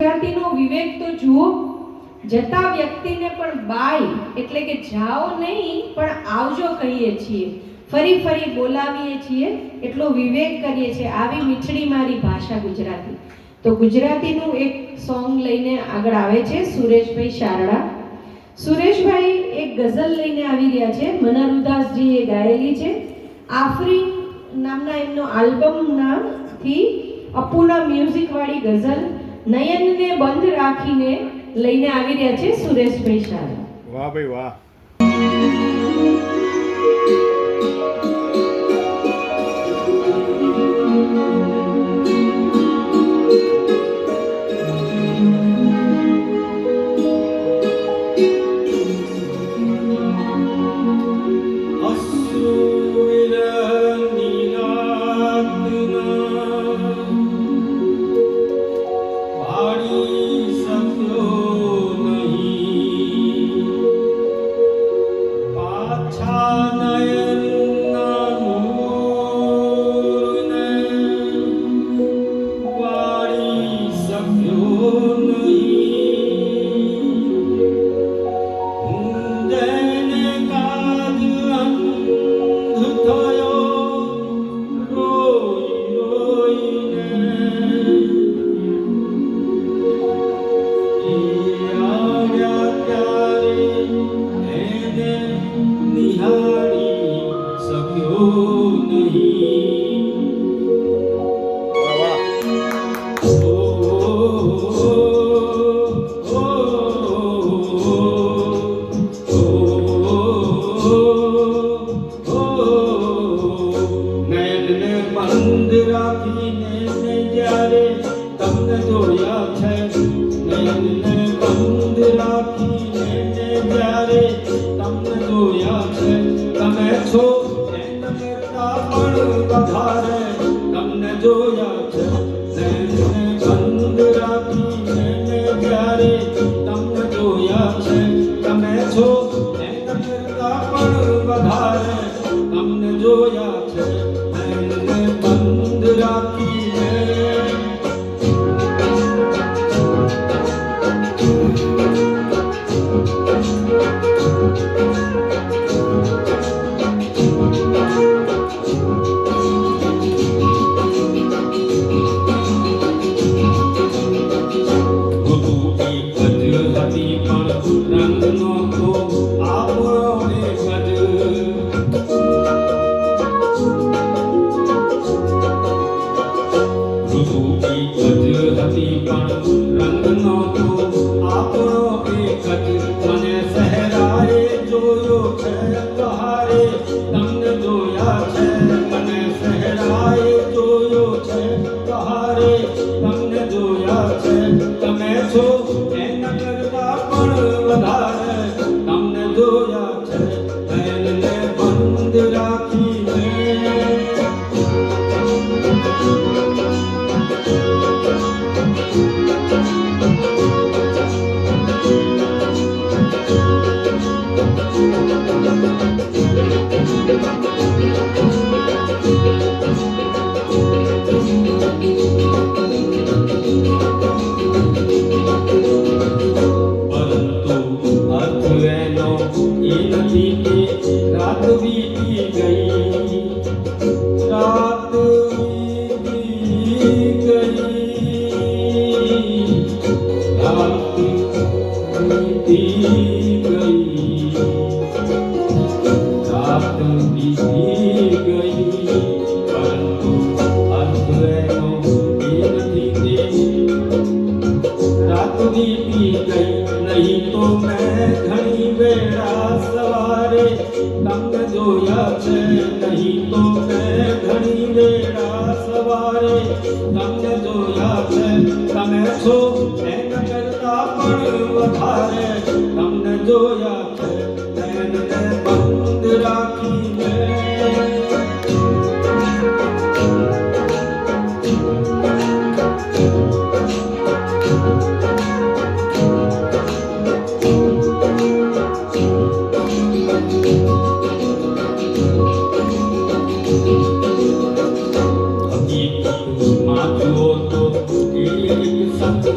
ગુજરાતીનો વિવેક તો જુઓ, જતા વ્યક્તિને પણ બાય એટલે કે જાઓ નહીં પણ આવજો કહીએ છીએ, ફરી ફરી બોલાવીએ છીએ, એટલો વિવેક કરીએ છીએ. આવી મીઠડી મારી ભાષા ગુજરાતી. તો ગુજરાતીનું એક સોંગ લઈને આગળ આવે છે સુરેશભાઈ શારડા. સુરેશભાઈ એક ગઝલ લઈને આવી રહ્યા છે, મનરુદાસજીએ ગાયેલી છે. આફરીન નામના એમનો આલ્બમનાથી અપૂના મ્યુઝિક વાળી ગઝલ નયનને બંધ રાખીને લઈને આવી રહ્યા છે સુરેશભાઈ શાહ. વાહ ભાઈ વાહ.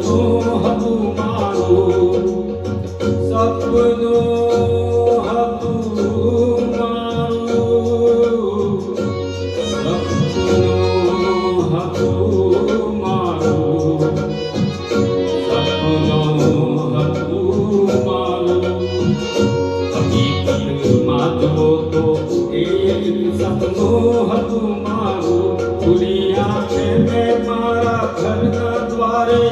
Oh હતું મારું, સપનું હતું મારું, સપનું હતું મારું, સપનું હતું મારું. હકીકતમાં જો તો એ સપનું હતું મારું. ખુલી આંખે મેં મારા ઘરના દ્વારે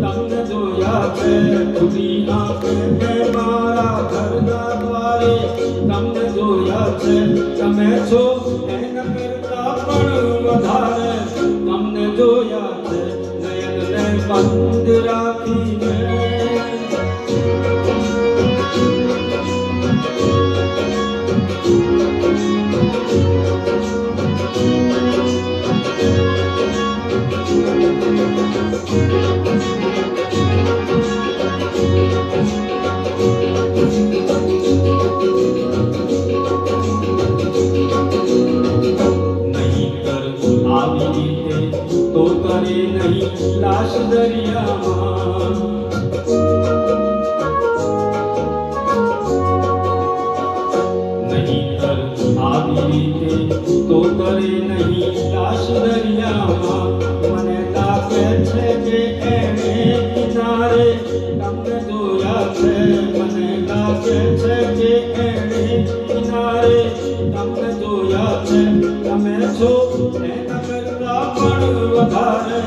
તમને જોયા છે. ખુલી આંખે મેં મારા ઘરના દ્વારે તમને જોયા છે. તમે છો એના કરતા પણ વધારે તમને જોયા છે. નયનને બંધ રાખીને આવી રીતે તો કરે નહીં લાશ દરિયામાં. નહીંતર આવી રીતે તો કરે નહીં લાશ દરિયામાં. મને લાગે છે કે એને કિનારે તમને જોયા છે. મને લાગે છે કે એને કિનારે તમને જોયા છે. તમે છો એના કરતા પણ વધારે